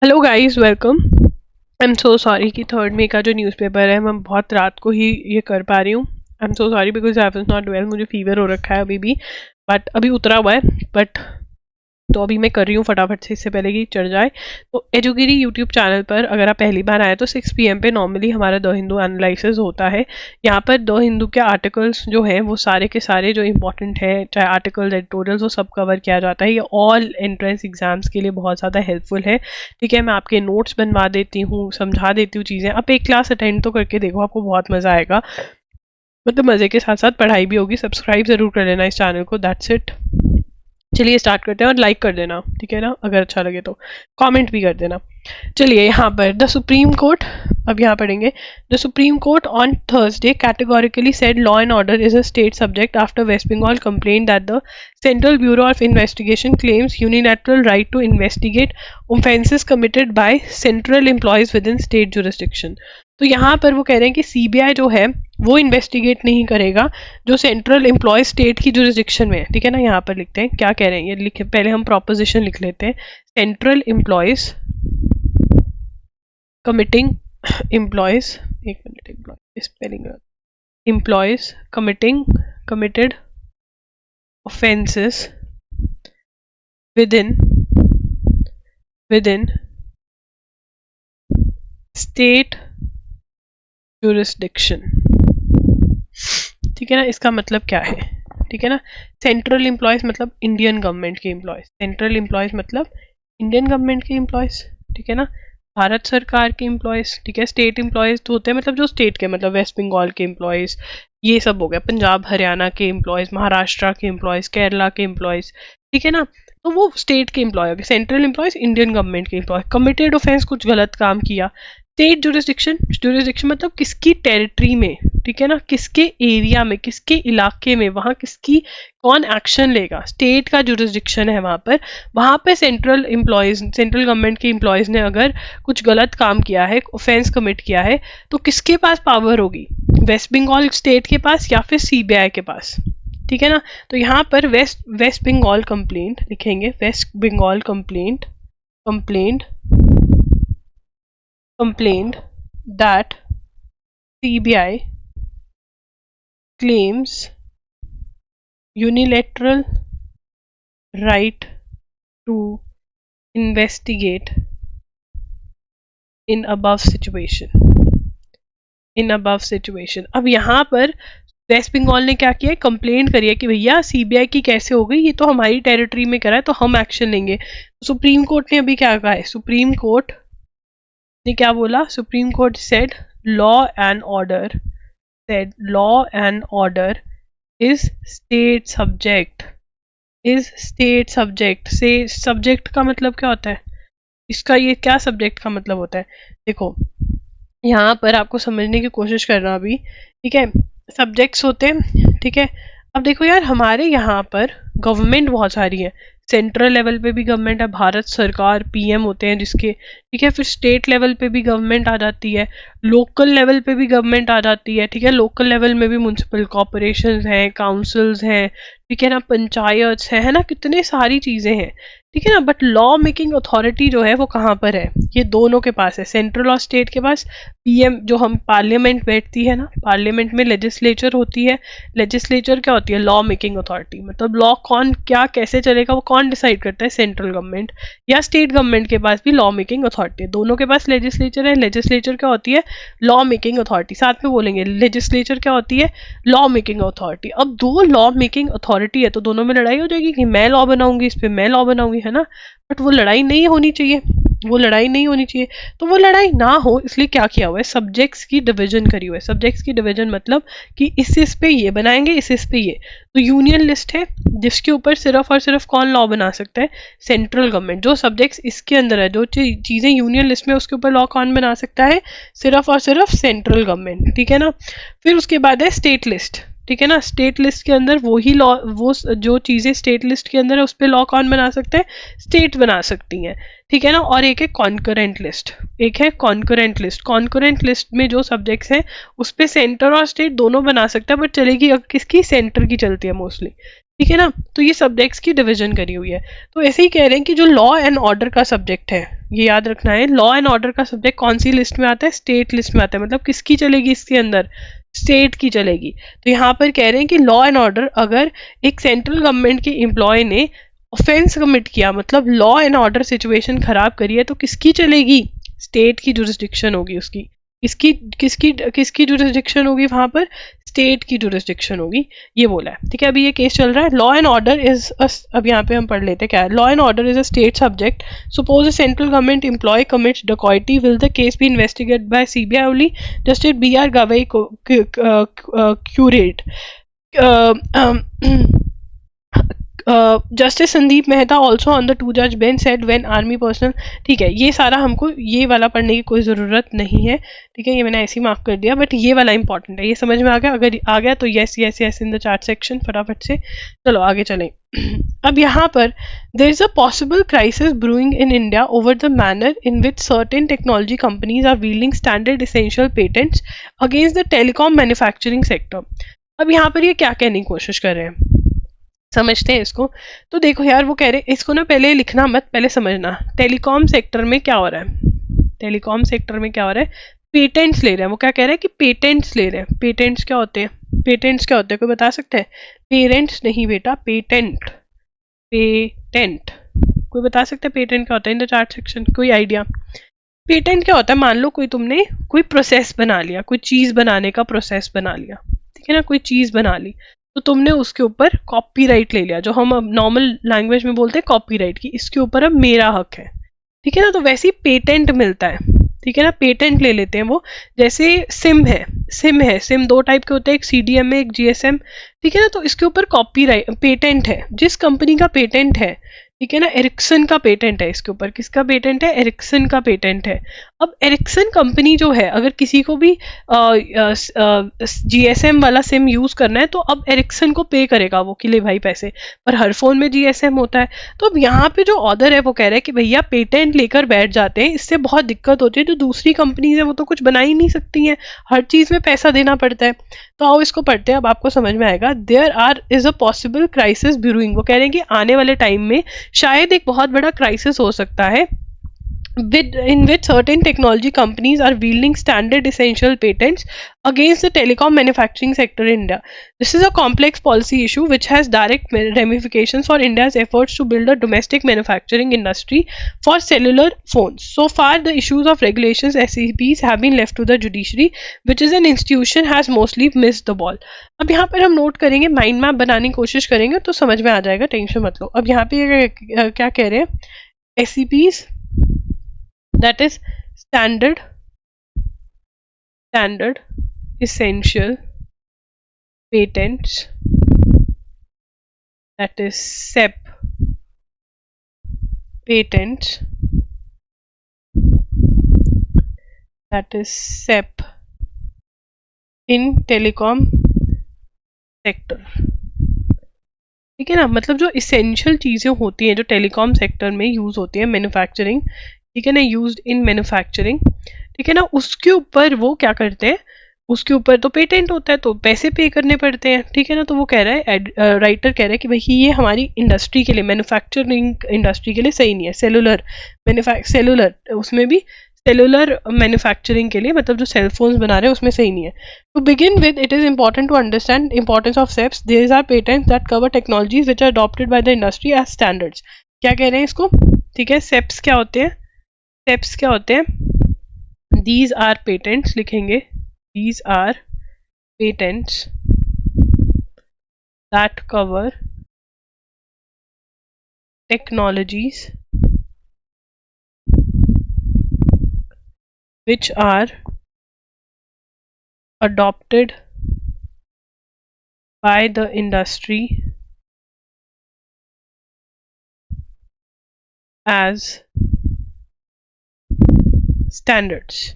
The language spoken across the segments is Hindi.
Hello guys, welcome. I am so sorry कि 3 मई का जो न्यूज़पेपर है मैं बहुत रात को ही ये कर पा रही हूँ। I am so sorry because I was not well, मुझे फीवर हो रखा है अभी भी, बट अभी उतरा हुआ है। बट तो अभी मैं कर रही हूँ फटाफट से, इससे पहले कि चढ़ जाए। तो एजुगिरी यूट्यूब चैनल पर अगर आप पहली बार आए तो 6 PM पे नॉर्मली हमारा द हिंदू एनालिसिस होता है। यहाँ पर द हिंदू के आर्टिकल्स जो हैं वो सारे के सारे जो इंपॉर्टेंट है, चाहे आर्टिकल्स एडिटोरियल्स, वो सब कवर किया जाता है। ये ऑल एंट्रेंस एग्जाम्स के लिए बहुत ज़्यादा हेल्पफुल है। ठीक है, मैं आपके नोट्स बनवा देती हूँ, समझा देती हूँ चीज़ें। आप एक क्लास अटेंड तो करके देखो, आपको बहुत मज़ा आएगा। मतलब मज़े के साथ साथ पढ़ाई भी होगी। सब्सक्राइब ज़रूर कर लेना इस चैनल को। That's it. चलिए स्टार्ट करते हैं, और लाइक कर देना, ठीक है ना, अगर अच्छा लगे तो कमेंट भी कर देना। चलिए यहाँ पर द सुप्रीम कोर्ट, अब यहाँ पढ़ेंगे। The supreme court on Thursday categorically said law and order is a state subject after West Bengal complain that the central bureau of investigation claims unilateral right to investigate offences committed by central employees with in state jurisdiction. तो यहाँ पर वो कह रहे हैं कि सीबीआई जो है वो इन्वेस्टिगेट नहीं करेगा जो सेंट्रल एम्प्लॉयज स्टेट की जुरिस्डिक्शन में है। ठीक है ना, यहाँ पर लिखते हैं क्या कह रहे हैं, ये लिखे, पहले हम प्रोपोजिशन लिख लेते हैं। सेंट्रल एम्प्लॉयज committing employees, एक मिनट, employ spelling, employees committed offenses within state jurisdiction। ठीक है ना, इसका मतलब क्या है? ठीक है ना, सेंट्रल एम्प्लॉयज मतलब इंडियन गवर्नमेंट के एम्प्लॉयज, सेंट्रल एम्प्लॉयज मतलब इंडियन गवर्नमेंट के एम्प्लॉयज। ठीक है ना, भारत सरकार के एम्प्लॉयज। ठीक है, स्टेट एम्प्लॉयज तो होते हैं मतलब जो स्टेट के, मतलब वेस्ट बंगाल के एम्प्लॉयज, ये सब हो गया। पंजाब हरियाणा के एम्प्लॉयज, महाराष्ट्र के एम्प्लॉयज, केरला के एम्प्लॉयज। ठीक है ना, तो वो स्टेट के एम्प्लॉय हो गए। सेंट्रल एम्प्लॉयज इंडियन गवर्नमेंट के एम्प्लॉय। कमिटेड ऑफेंस, कुछ गलत काम किया। स्टेट जुरिस्डिक्शन, जुरिस्डिक्शन मतलब किसकी टेरिटरी में, ठीक है ना, किसके एरिया में, किसके इलाके में, वहाँ किसकी कौन एक्शन लेगा, स्टेट का जुरिस्डिक्शन है वहाँ पे सेंट्रल एम्प्लॉयज, सेंट्रल गवर्नमेंट के एम्प्लॉयज ने अगर कुछ गलत काम किया है, ऑफेंस कमिट किया है, तो किसके पास पावर होगी? वेस्ट बंगाल स्टेट के पास या फिर सीबीआई के पास। ठीक है ना, तो यहाँ पर वेस्ट बंगाल कंप्लेंट लिखेंगे। West Bengal complained that CBI claims unilateral right to investigate in above situation। अब यहाँ पर वेस्ट बंगाल ने क्या किया, कंप्लेंट करी है कि भैया सीबीआई की कैसे हो गई, ये तो हमारी टेरिटरी में करा है, तो हम एक्शन लेंगे। सुप्रीम कोर्ट ने अभी क्या कहा है, सुप्रीम कोर्ट ने क्या बोला? Supreme court said law and order is state subject. से सब्जेक्ट का मतलब क्या होता है, इसका ये क्या सब्जेक्ट का मतलब होता है? देखो यहाँ पर आपको समझने की कोशिश करना अभी। ठीक है, सब्जेक्ट्स होते हैं। ठीक है, अब देखो यार, हमारे यहाँ पर गवर्नमेंट बहुत सारी है। सेंट्रल लेवल पे भी गवर्नमेंट है, भारत सरकार, पीएम होते हैं जिसके। ठीक है, फिर स्टेट लेवल पे भी गवर्नमेंट आ जाती है, लोकल लेवल पे भी गवर्नमेंट आ जाती है। ठीक है, लोकल लेवल में भी म्यूनसिपल कॉरपोरेशंस हैं, काउंसिल्स हैं, ठीक है ना, पंचायत है ना, कितने सारी चीज़ें हैं। ठीक है ना, बट लॉ मेकिंग अथॉरिटी जो है वो कहाँ पर है? ये दोनों के पास है, सेंट्रल और स्टेट के पास। पीएम, जो हम पार्लियामेंट बैठती है ना, पार्लियामेंट में लेजिस्लेचर होती है। लेजिस्लेचर क्या होती है? Law making authority. मतलब लॉ कौन क्या कैसे चलेगा वो कौन डिसाइड करता है? सेंट्रल गवर्नमेंट या स्टेट गवर्नमेंट के पास भी लॉ मेकिंग अथॉरिटी है। दोनों के पास लेजिस्लेचर है। लेजिस्लेचर क्या होती है? Law making authority. साथ में बोलेंगे, लेजिस्लेचर क्या होती है? Law making authority. अब दो लॉ मेकिंग अथॉरिटी है तो दोनों में लड़ाई हो जाएगी कि मैं लॉ बनाऊंगी, इस पर मैं लॉ बनाऊंगी, है ना। बट वो लड़ाई नहीं होनी चाहिए, तो वो लड़ाई ना हो इसलिए क्या किया हुआ है, सब्जेक्ट्स की डिवीजन करी हुई है। सब्जेक्ट्स की डिवीजन मतलब कि इस पे ये बनाएंगे, इस पे ये। तो यूनियन लिस्ट है जिसके ऊपर सिर्फ और सिर्फ कौन लॉ बना सकता है? Central government. जो सब्जेक्ट्स इसके अंदर है, जो चीजें यूनियन लिस्ट में, उसके ऊपर लॉ कौन बना सकता है? सिर्फ और सिर्फ सेंट्रल गवर्नमेंट। ठीक है ना, फिर उसके बाद है स्टेट लिस्ट। ठीक है ना, स्टेट लिस्ट के अंदर वही लॉ, वो जो चीजें स्टेट लिस्ट के अंदर है उस पर लॉ कौन बना सकते हैं? स्टेट बना सकती हैं। ठीक है ना, और एक है कॉन्करेंट लिस्ट। कॉन्करेंट लिस्ट में जो सब्जेक्ट्स हैं उस पर सेंटर और स्टेट दोनों बना सकता है, बट चलेगी किसकी? सेंटर की चलती है मोस्टली। ठीक है ना। तो ये सब्जेक्ट्स की डिवीजन करी हुई है। तो ऐसे ही कह रहे हैं कि जो लॉ एंड ऑर्डर का सब्जेक्ट है, ये याद रखना है, लॉ एंड ऑर्डर का सब्जेक्ट कौन सी लिस्ट में आता है, स्टेट लिस्ट में आता है। मतलब किसकी चलेगी इसके अंदर, स्टेट की चलेगी। तो यहाँ पर कह रहे हैं कि लॉ एंड ऑर्डर, अगर एक सेंट्रल गवर्नमेंट के एम्प्लॉय ने ऑफेंस कमिट किया, मतलब लॉ एंड ऑर्डर सिचुएशन खराब करी है, तो किसकी चलेगी, स्टेट की जुरिस्डिक्शन होगी उसकी। किसकी किसकी किसकी जुरिस्डिक्शन होगी वहां पर, स्टेट की जुरिस्डिक्शन होगी, ये बोला है। ठीक है, अभी ये केस चल रहा है। लॉ एंड ऑर्डर इज, अब यहाँ पे हम पढ़ लेते हैं क्या है। Law and order is a state subject. Suppose a central government employ commits dacoity, will the case be investigated by CBI only? Justice B R Gavai curate, justice Sandeep Mehta also on the 2 जज bench said when army personnel. ठीक है, ये सारा हमको ये वाला पढ़ने की कोई ज़रूरत नहीं है। ठीक है, ये मैंने ऐसे ही मार्क कर दिया, बट ये वाला इंपॉर्टेंट है, ये समझ में आ गया। अगर आ गया तो yes yes yes in the chart section, फटाफट से। चलो आगे चलें। अब यहाँ पर there is a possible crisis brewing in India over the manner in which certain technology companies are wielding standard essential patents against the telecom manufacturing sector. अब यहाँ पर ये क्या कहने की कोशिश कर रहे हैं, समझते हैं इसको। तो देखो यार, वो कह रहे हैं, इसको ना पहले लिखना मत, पहले समझना। टेलीकॉम सेक्टर में क्या हो रहा है, टेलीकॉम सेक्टर में क्या हो रहा है, पेटेंट्स ले रहे हैं। वो क्या कह रहे हैं कि पेटेंट्स ले रहे हैं। पेटेंट्स क्या होते हैं, पेटेंट्स क्या होते हैं, कोई बता सकते हैं? पेरेंट्स नहीं बेटा, पेटेंट, पेटेंट। कोई बता सकते हैं पेटेंट क्या होता है इन द चार्ट सेक्शन, कोई आइडिया? पेटेंट क्या होता है, मान लो कोई तुमने कोई प्रोसेस बना लिया, कोई चीज बनाने का प्रोसेस बना लिया, ठीक है ना, कोई चीज बना ली, तो तुमने उसके ऊपर कॉपीराइट ले लिया, जो हम अब नॉर्मल लैंग्वेज में बोलते हैं कॉपीराइट की, इसके ऊपर अब मेरा हक है। ठीक है ना, तो वैसे ही पेटेंट मिलता है। ठीक है ना, पेटेंट ले लेते हैं वो। जैसे सिम है, सिम है, सिम 2 टाइप के होते हैं, एक सीडीएम है, एक जीएसएम। ठीक है ना, तो इसके ऊपर कॉपीराइट पेटेंट है, जिस कंपनी का पेटेंट है, ठीक है ना, एरिक्सन का पेटेंट है इसके ऊपर। किसका पेटेंट है, एरिक्सन का पेटेंट है। अब एरिक्सन कंपनी जो है, अगर किसी को भी जीएसएम वाला सिम यूज करना है, तो अब एरिक्सन को पे करेगा वो कि ले भाई पैसे, पर हर फोन में जीएसएम होता है। तो अब यहाँ पे जो ऑर्डर है वो कह रहा है कि भैया पेटेंट लेकर बैठ जाते हैं, इससे बहुत दिक्कत होती है। जो दूसरी कंपनीज है वो तो कुछ बना ही नहीं सकती हैं, हर चीज में पैसा देना पड़ता है। तो आओ इसको पढ़ते हैं, अब आपको समझ में आएगा। There are is a possible crisis brewing, वो कह रहे हैं कि आने वाले टाइम में शायद एक बहुत बड़ा क्राइसिस हो सकता है, in which certain technology companies are wielding standard essential patents against the telecom manufacturing sector in India. This is a complex policy issue which has direct ramifications for India's efforts to build a domestic manufacturing industry for cellular phones. So far, the issues of regulations SEPs have been left to the judiciary, which is an institution has mostly missed the ball. अब यहाँ पर हम नोट करेंगे, माइंड मैप बनाने की कोशिश करेंगे तो समझ में आ जाएगा, टेंशन मत लो। अब यहाँ पे क्या कह रहे हैं, SEPs, that is standard essential patents, that is SEP patents, that is SEP in telecom sector। ठीक है ना, मतलब जो इसेंशियल चीज़ें होती हैं जो टेलीकॉम सेक्टर में यूज़ होती है, मैन्युफैक्चरिंग, ठीक है ना, यूज्ड इन मैन्युफैक्चरिंग, ठीक है ना, उसके ऊपर वो क्या करते हैं, उसके ऊपर तो पेटेंट होता है, तो पैसे पे करने पड़ते हैं। ठीक है ना, तो वो कह रहा है, राइटर कह रहा है कि भाई ये हमारी इंडस्ट्री के लिए, मैन्युफैक्चरिंग इंडस्ट्री के लिए सही नहीं है। सेलुलर उसमें भी सेलुलर मैन्युफैक्चरिंग के लिए, मतलब जो सेलफोन्स बना रहे हैं उसमें सही नहीं है। To begin with, it is important to understand importance of SEPs. There are patents that cover technologies which are adopted by the industry as standards. क्या कह रहे हैं इसको, ठीक है, सेप्स क्या होते हैं, सेप्स क्या होते हैं, दीज आर पेटेंट्स लिखेंगे, these are patents that cover technologies which are adopted by the industry as standards।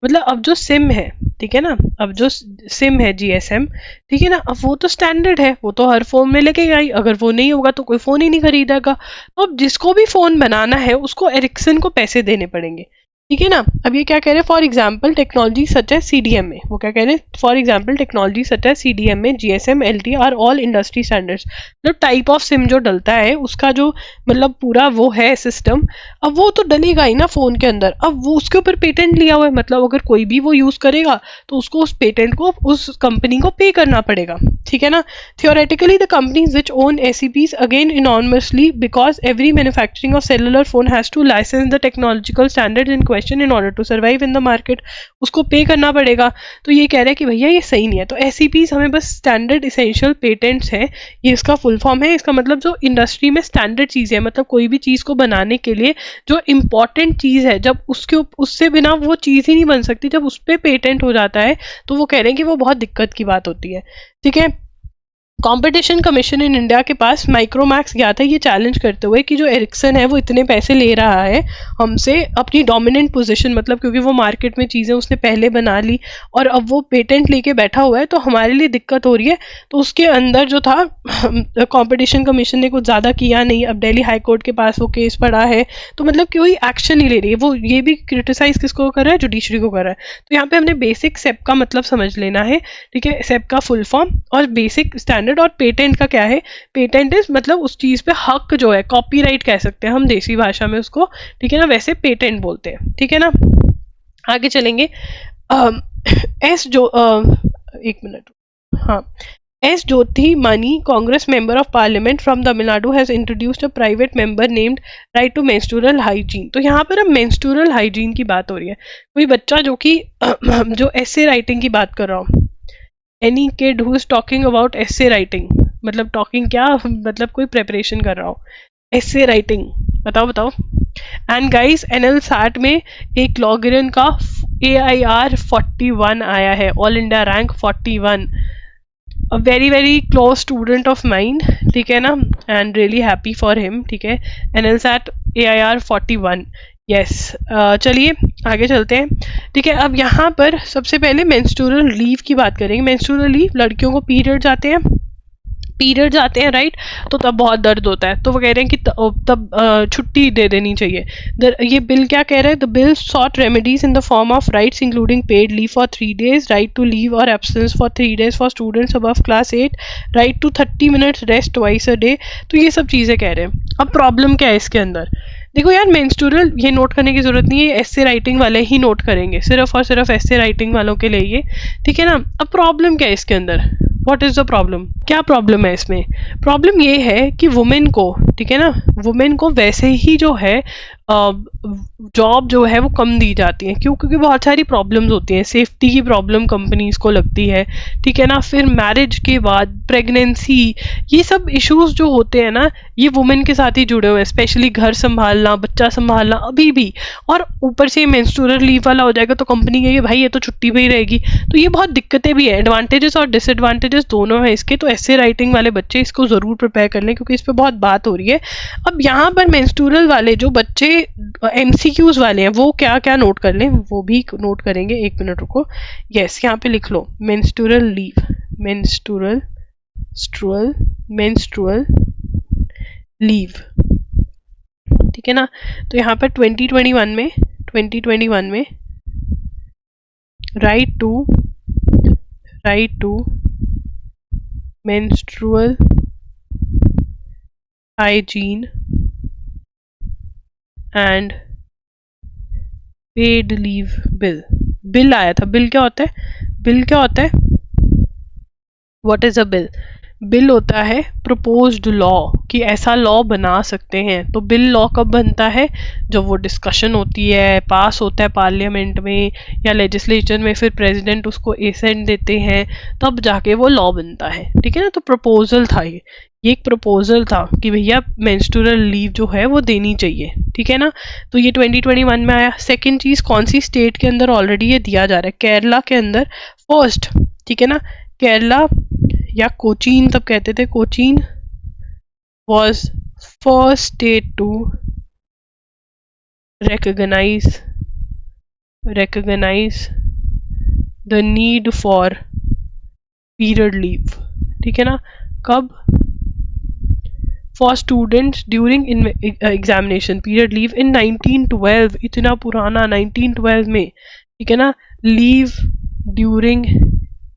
मतलब अब जो सिम है, ठीक है ना, अब जो सिम है जीएसएम, ठीक है ना, अब वो तो स्टैंडर्ड है, वो तो हर फोन में लेके आई, अगर वो नहीं होगा तो कोई फोन ही नहीं खरीदेगा। तो अब जिसको भी फोन बनाना है उसको एरिक्सन को पैसे देने पड़ेंगे। ठीक है ना। अब ये क्या कह रहे हैं, for example technology such as CDMA, वो क्या कह रहे हैं, for example technology such as CDMA, GSM, LT are all industry standards. मतलब टाइप ऑफ सिम जो डलता है उसका जो मतलब पूरा वो है सिस्टम, अब वो तो डलेगा ही ना फोन के अंदर। अब वो उसके ऊपर पेटेंट लिया हुआ है, मतलब अगर कोई भी वो यूज करेगा तो उसको उस पेटेंट को उस कंपनी को पे करना पड़ेगा, ठीक है ना। Theoretically the companies which own SEPs again enormously because every manufacturing of cellular phone has to license the technological standards in question in order to survive in the market, उसको पे करना पड़ेगा। तो ये कह रहे हैं कि भैया ये सही नहीं है। तो SEPs हमें बस स्टैंडर्ड इसेंशियल पेटेंट्स है, ये इसका फुल फॉर्म है। इसका मतलब जो इंडस्ट्री में स्टैंडर्ड चीज़ है, मतलब कोई भी चीज़ को बनाने के लिए जो इम्पॉर्टेंट चीज़ है, जब उससे बिना वो चीज़ ही नहीं बन सकती, जब उस पर पेटेंट हो जाता है तो वो कह रहे हैं कि वो बहुत दिक्कत की बात होती है, ठीक है। कंपटीशन कमीशन इन इंडिया के पास माइक्रोमैक्स गया था ये चैलेंज करते हुए कि जो एरिक्सन है वो इतने पैसे ले रहा है हमसे अपनी डोमिनेंट पोजीशन, मतलब क्योंकि वो मार्केट में चीज़ें उसने पहले बना ली और अब वो पेटेंट लेके बैठा हुआ है तो हमारे लिए दिक्कत हो रही है। तो उसके अंदर जो था कंपटीशन कमीशन ने कुछ ज़्यादा किया नहीं। अब दिल्ली हाई कोर्ट के पास वो केस पड़ा है, तो मतलब कोई एक्शन नहीं ले रही है। वो ये भी क्रिटिसाइज किसको कर रहा है, जुडिशरी को कर रहा है। तो यहाँ पे हमने बेसिक सेप का मतलब समझ लेना है, ठीक है। सेप का फुल फॉर्म और बेसिक स्टैंडर्ड। और पेटेंट का क्या है, पेटेंट इज मतलब उस चीज पे हक जो है, कॉपीराइट कह सकते हैं हम देसी भाषा में उसको, ठीक है ना, वैसे पेटेंट बोलते हैं, ठीक है ना। आगे चलेंगे। एस जो एक मिनट, हाँ, S Jyoti Mani Congress member of parliament from Tamil Nadu has introduced a private member named right to menstrual hygiene. तो यहाँ पर अब मेंस्ट्रुअल हाइजीन की बात हो रही है। कोई बच्चा जो कि जो एसे राइटिंग की बात कर रहा हूँ, any kid who is talking about essay writing, मतलब टॉकिंग क्या, मतलब कोई प्रेपरेशन कर रहा हो, एसे राइटिंग, बताओ बताओ। एंड गाइस NL SAT में एक लॉगरियन का AIR 41 आया है, all India rank 41। A very very close student of mind, ठीक है ना, and really happy for him, ठीक है। NL SAT AIR 41, yes. चलिए आगे चलते हैं, ठीक है। अब यहाँ पर सबसे पहले मेंस्ट्रुअल लीव की बात करेंगे। मेंस्ट्रुअल लीव, लड़कियों को पीरियड जाते हैं राइट, तो तब बहुत दर्द होता है, तो वो कह रहे हैं कि तब छुट्टी दे देनी चाहिए। ये बिल क्या कह रहा है, the bill sought remedies in the form of rights including paid leave for 3 days, right to leave और absence for 3 days for students above class 8, right to 30 minutes rest twice a day. तो ये सब चीज़ें कह रहे हैं। अब प्रॉब्लम क्या है इसके अंदर, देखो यार, मेंस्ट्रुअल ये नोट करने की जरूरत नहीं है, एसे राइटिंग वाले ही नोट करेंगे, सिर्फ और सिर्फ एसे राइटिंग वालों के लिए ये, ठीक है ना। अब प्रॉब्लम क्या है इसके अंदर, व्हाट इज द प्रॉब्लम, क्या प्रॉब्लम है इसमें। प्रॉब्लम ये है कि वुमेन को, ठीक है ना, वुमेन को वैसे ही जो है जॉब जो है वो कम दी जाती है। क्यों, क्योंकि बहुत सारी प्रॉब्लम्स होती हैं, सेफ्टी की प्रॉब्लम कंपनीज को लगती है, ठीक है ना। फिर मैरिज के बाद प्रेगनेंसी, ये सब इश्यूज जो होते हैं ना, ये वुमेन के साथ ही जुड़े हुए हैं, स्पेशली घर संभालना, बच्चा संभालना अभी भी, और ऊपर से मेंस्ट्रुअल लीव वाला हो जाएगा तो कंपनी कहेगी भाई ये तो छुट्टी पे ही रहेगी। तो ये बहुत दिक्कतें भी है, एडवांटेजेस और डिसएडवांटेजेस दोनों हैं इसके। तो ऐसे राइटिंग वाले बच्चे इसको ज़रूर प्रिपेयर कर लें, क्योंकि इस पर बहुत बात हो रही है। अब यहाँ पर मेंस्ट्रुअल वाले जो बच्चे MCQs वाले हैं वो क्या क्या नोट कर लें, वो भी नोट करेंगे। एक मिनट रुको, यस, यहाँ पे लिख लो मेंस्ट्रुअल लीव, मेंस्ट्रुअल लीव, ठीक है ना। तो यहाँ पर 2021 में right to menstrual hygiene and paid leave bill आया था। बिल क्या होता है, व्हाट इज अ बिल होता है प्रपोज्ड लॉ, कि ऐसा लॉ बना सकते हैं। तो बिल लॉ कब बनता है, जब वो डिस्कशन होती है, पास होता है पार्लियामेंट में या लेजिस्लेचर में, फिर प्रेसिडेंट उसको एसेंट देते हैं, तब जाके वो लॉ बनता है, ठीक है ना। तो प्रपोजल था ये एक प्रपोजल था कि भैया मेंस्ट्रुअल लीव जो है वो देनी चाहिए, ठीक है ना। तो ये 2021 में आया। सेकेंड चीज़, कौन सी स्टेट के अंदर ऑलरेडी ये दिया जा रहा है, केरला के अंदर फर्स्ट, ठीक है ना। केरला या कोचीन तब कहते थे, Cochin was first state to recognize the need for period leave, ठीक है ना। कब, for students during examination period leave in 1912, इतना पुराना 1912 में, ठीक है ना, leave during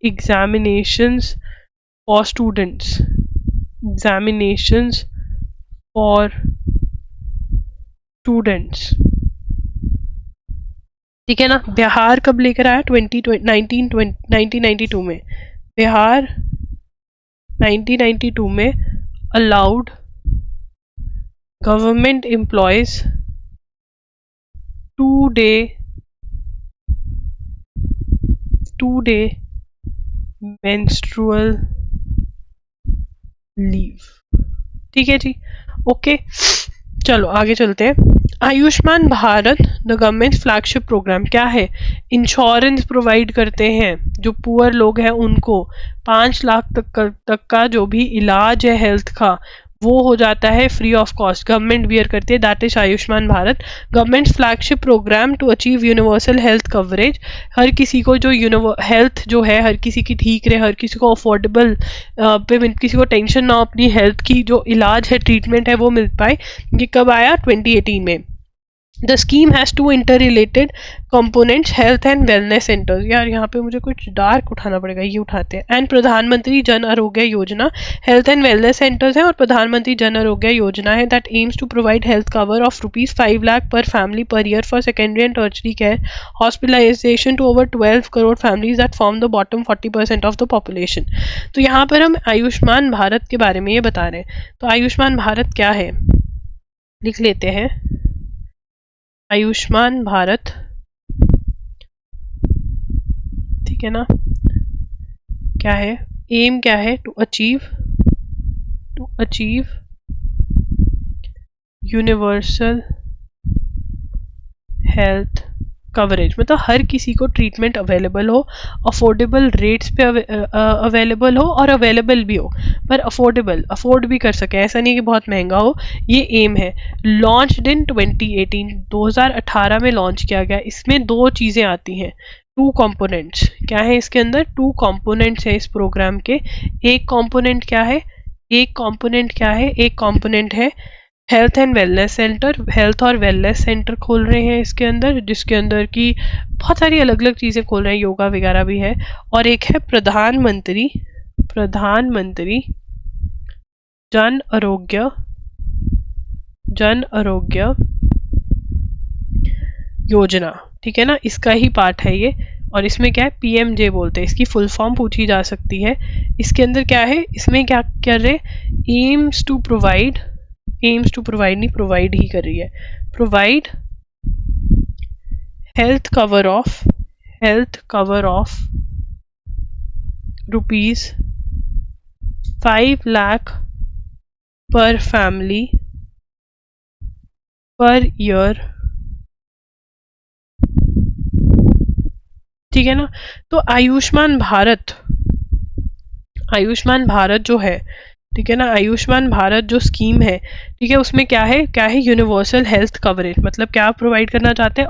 examinations for students, examinations for students, ठीक है ना। बिहार कब लेकर आया? 1992 में। बिहार 1992 में allowed government employees 2 day menstrual leave, ठीक है जी, ओके। चलो आगे चलते हैं। Ayushman Bharat the government flagship programme क्या है? इंश्योरेंस प्रोवाइड करते हैं जो पुअर लोग हैं उनको 5 लाख तक का जो भी इलाज है हेल्थ का वो हो जाता है free of cost, government bear करती है, that is Ayushman Bharat. Government flagship programme to achieve universal health coverage, हर किसी को जो हेल्थ जो है हर किसी की ठीक रहे, हर किसी को अफोर्डेबल पे, किसी को टेंशन ना हो अपनी हेल्थ की, जो इलाज है ट्रीटमेंट है वो मिल पाए। ये कब आया? 2018 में। The scheme has 2 interrelated components, health and wellness centres, यार यहाँ पे मुझे कुछ डार्क उठाना पड़ेगा, ये उठाते हैं, एंड प्रधानमंत्री जन आरोग्य योजना, हेल्थ एंड वेलनेस सेंटर्स हैं और प्रधानमंत्री जन आरोग्य योजना है that aims to provide health cover of ₹5 lakh per family per year for secondary and tertiary care hospitalisation to over 12 crore families that form the bottom 40% of the population. तो यहाँ पर हम आयुष्मान भारत के बारे में ये बता रहे हैं। तो आयुष्मान भारत क्या है, लिख लेते हैं। आयुष्मान भारत, ठीक है ना, क्या है, एम क्या है? To achieve universal health coverage, मतलब हर किसी को ट्रीटमेंट अवेलेबल हो, अफोर्डेबल रेट्स पे अवेलेबल हो और अवेलेबल भी हो, पर अफोर्ड भी कर सके, ऐसा नहीं कि बहुत महंगा हो, ये एम है। लॉन्च्ड इन 2018 में लॉन्च किया गया। इसमें 2 चीज़ें आती हैं, 2 कंपोनेंट्स, क्या है इसके अंदर? 2 कंपोनेंट्स है इस प्रोग्राम के। एक कंपोनेंट है health and wellness centre, health और वेलनेस सेंटर खोल रहे हैं इसके अंदर, जिसके अंदर की बहुत सारी अलग अलग चीज़ें खोल रहे हैं, योगा वगैरह भी है। और एक है प्रधानमंत्री जन आरोग्य योजना, ठीक है ना, इसका ही पार्ट है ये। और इसमें क्या है? PMJ बोलते हैं, इसकी फुल फॉर्म पूछी जा सकती है। इसके अंदर क्या है, इसमें क्या कर रहे? एम्स टू प्रोवाइड नहीं, प्रोवाइड ही कर रही है, provide health cover of ₹5 lakh per family per year, ठीक है ना। तो आयुष्मान भारत जो है, ठीक है ना, आयुष्मान भारत जो स्कीम है, ठीक है, उसमें क्या है यूनिवर्सल हेल्थ कवरेज, मतलब क्या प्रोवाइड करना चाहते हैं?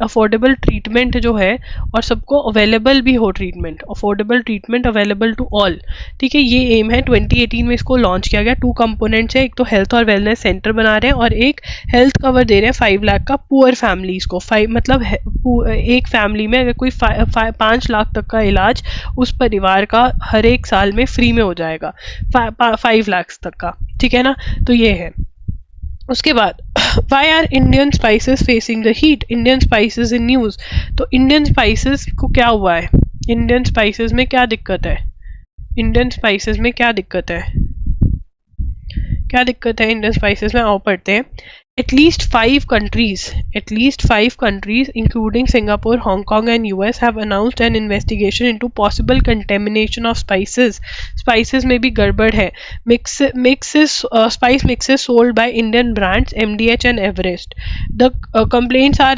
अफोर्डेबल ट्रीटमेंट जो है, और सबको अवेलेबल भी हो treatment, affordable treatment available to all, ठीक है, ये एम है। 2018 में इसको लॉन्च किया गया। 2 कंपोनेंट्स है, एक तो हेल्थ और वेलनेस सेंटर बना रहे हैं और एक हेल्थ कवर दे रहे हैं 5 लाख का पुअर फैमिलीज को। 5 मतलब एक फैमिली में अगर कोई 5 लाख तक का इलाज उस परिवार का हर एक साल में फ्री में हो जाएगा, 5 लाख तक का, ठीक है ना। तो ये है। उसके बाद why are Indian spices facing the heat, Indian spices in news. तो इंडियन स्पाइसेस को क्या हुआ है? इंडियन स्पाइसेस में क्या दिक्कत है? इंडियन स्पाइसेस में क्या दिक्कत है इंडियन स्पाइसेस में? आओ पढ़ते हैं। At least 5 countries, including Singapore, Hong Kong, and US, have announced an investigation into possible contamination of spices. Spices में भी गड़बड़ है। Spice mixes sold by Indian brands MDH and Everest. The complaints are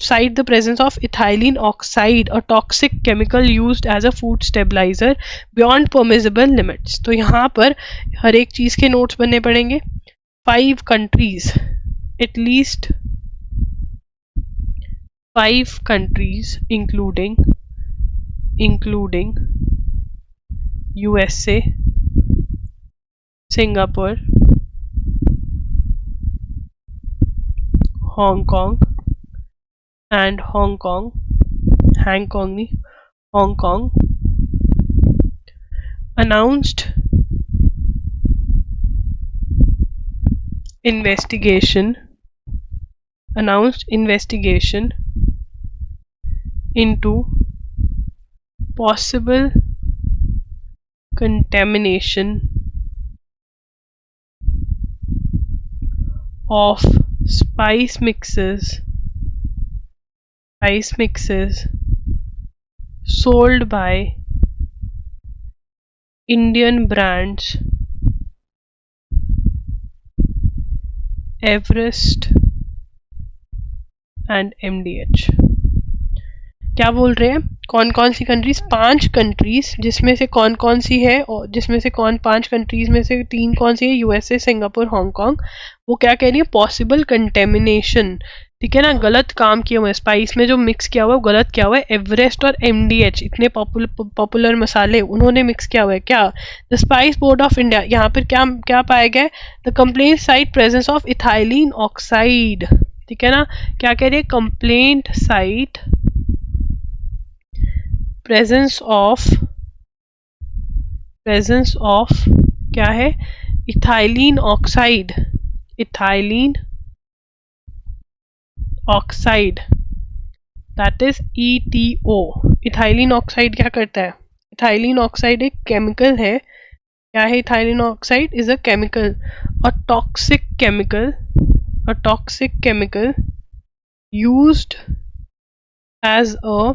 cite the presence of ethylene oxide, a toxic chemical used as a food stabilizer beyond permissible limits. तो यहाँ पर हर एक चीज़ के नोट्स बनने पड़ेंगे। 5 countries, at least 5 countries, including USA, Singapore, Hong Kong and Hong Kong, Hong Kong announced investigation into possible contamination of spice mixes sold by Indian brands Everest and MDH। क्या बोल रहे हैं, कौन कौन सी कंट्रीज, 5 कंट्रीज, जिसमें से कौन कौन सी है, और जिसमें से 5 कंट्रीज में से 3 कौन सी है, यूएसए, सिंगापुर, हांगकांग। वो क्या कह रही है, पॉसिबल कंटेमिनेशन, ठीक है ना, गलत काम किया हुआ है, स्पाइस में जो मिक्स किया हुआ है गलत किया हुआ है। एवरेस्ट और एमडीएच, इतने पॉपुलर मसाले उन्होंने मिक्स किया हुआ है। क्या, the spice board of India, यहाँ पर क्या क्या पाया गया, the complaint site presence of ethylene oxide, ठीक है ना। क्या कह रही है, कंप्लेंट साइट presence of क्या है, ethylene oxide, that is ETO। Ethylene oxide क्या करता है, इथाइलिन ऑक्साइड एक केमिकल है। क्या है ethylene oxide, is a chemical, a toxic chemical used as a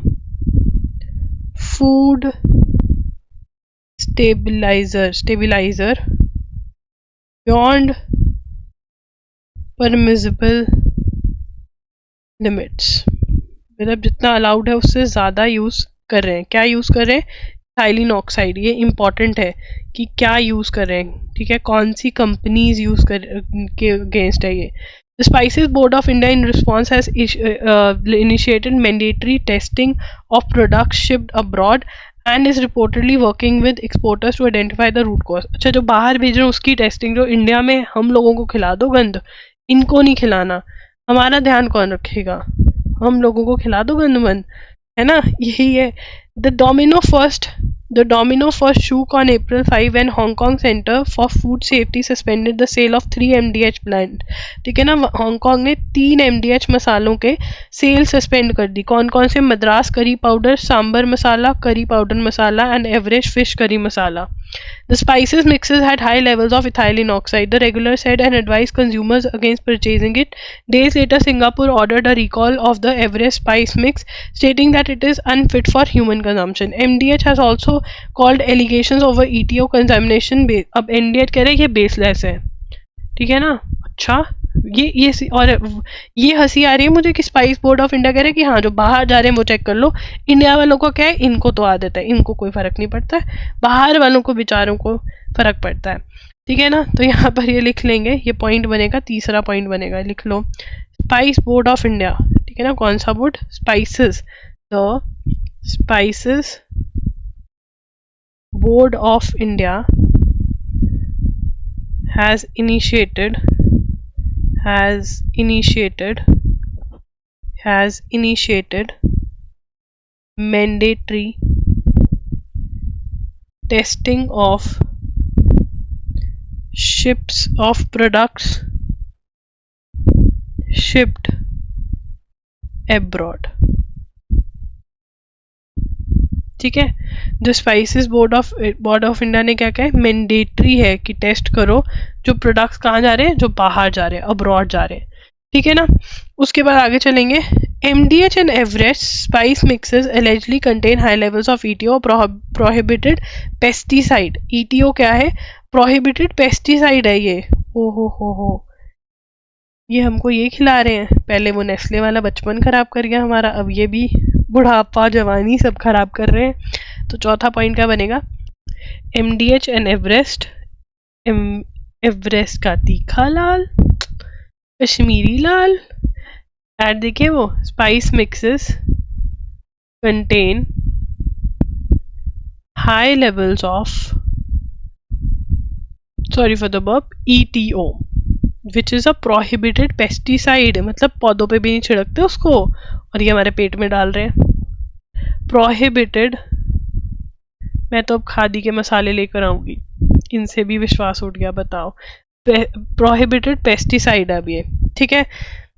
food stabilizer beyond permissible limits। मतलब जितना अलाउड है उससे ज़्यादा यूज़ कर रहे हैं। क्या यूज़ कर रहे हैं, इथाइलिन ऑक्साइड। ये इम्पॉर्टेंट है कि क्या यूज़ कर रहे हैं, ठीक है, कौन सी कंपनीज यूज़ कर के अगेंस्ट है ये। The Spices Board of India in response has initiated mandatory testing of products shipped abroad and is reportedly working with exporters to identify the root cause। अच्छा, जो बाहर भेज रहे हैं उसकी टेस्टिंग, जो इंडिया में हम लोगों को खिला दो गंद, इनको नहीं खिलाना, हमारा ध्यान कौन रखेगा, हम लोगों को खिला दो गंद मन, है ना, यही है। The domino first shook on April 5 when Hong Kong Center for Food Safety suspended the sale of 3 MDH plant। ठीक है ना, हांगकांग ने 3 MDH मसालों के सेल सस्पेंड कर दी। कौन कौन से, Madras curry powder, sambar masala, curry powder masala and Everest fish curry masala. The spices mixes had high levels of ethylene oxide. The regulator said and advised consumers against purchasing it. Days later, Singapore ordered a recall of the Everest spice mix, stating that it is unfit for human consumption. MDH has also called allegations over ETO contamination अब MDH कह रहे हैं ये बेसलेस है, ठीक है ना। अच्छा, ये और ये हंसी आ रही है मुझे कि स्पाइस बोर्ड ऑफ इंडिया कह रहे हैं कि हाँ जो बाहर जा रहे हैं वो चेक कर लो। इंडिया वालों को क्या है, इनको तो आदत है, इनको कोई फर्क नहीं पड़ता है, बाहर वालों को बेचारों को फर्क पड़ता है, ठीक है ना। तो यहाँ पर ये लिख लेंगे, ये पॉइंट बनेगा, तीसरा पॉइंट बनेगा, लिख लो स्पाइस बोर्ड ऑफ इंडिया, ठीक है ना। कौन सा board, spices, the spices board of India has initiated mandatory testing of ships of products shipped abroad। ठीक है, जो स्पाइसेस बोर्ड ऑफ इंडिया ने क्या कहा है, मैंडेटरी है कि टेस्ट करो जो प्रोडक्ट्स कहाँ जा रहे हैं, जो बाहर जा रहे हैं, अब्रॉड जा रहे हैं, ठीक है ना। उसके बाद आगे चलेंगे, MDH and Everest spice mixes allegedly contain high levels of ETO, prohibited pesticide। ETO क्या है, prohibited pesticide है ये। हो ये हमको ये खिला रहे हैं, पहले वो नेस्ले वाला बचपन खराब कर गया हमारा, अब ये भी बुढ़ापा जवानी सब खराब कर रहे हैं। तो चौथा पॉइंट क्या बनेगा, MDH एंड एवरेस्ट का तीखा लाल, कश्मीरी लाल। ऐड देखिए वो, spice mixes contain high levels of sorry for the burb, ETO which is a prohibited pesticide, मतलब पौधों पे भी नहीं छिड़कते उसको और ये हमारे पेट में डाल रहे हैं। प्रोहिबिटेड, मैं तो अब खादी के मसाले लेकर आऊंगी, इनसे भी विश्वास उठ गया, बताओ। प्रोहिबिटेड पेस्टिसाइड अब ये, ठीक है।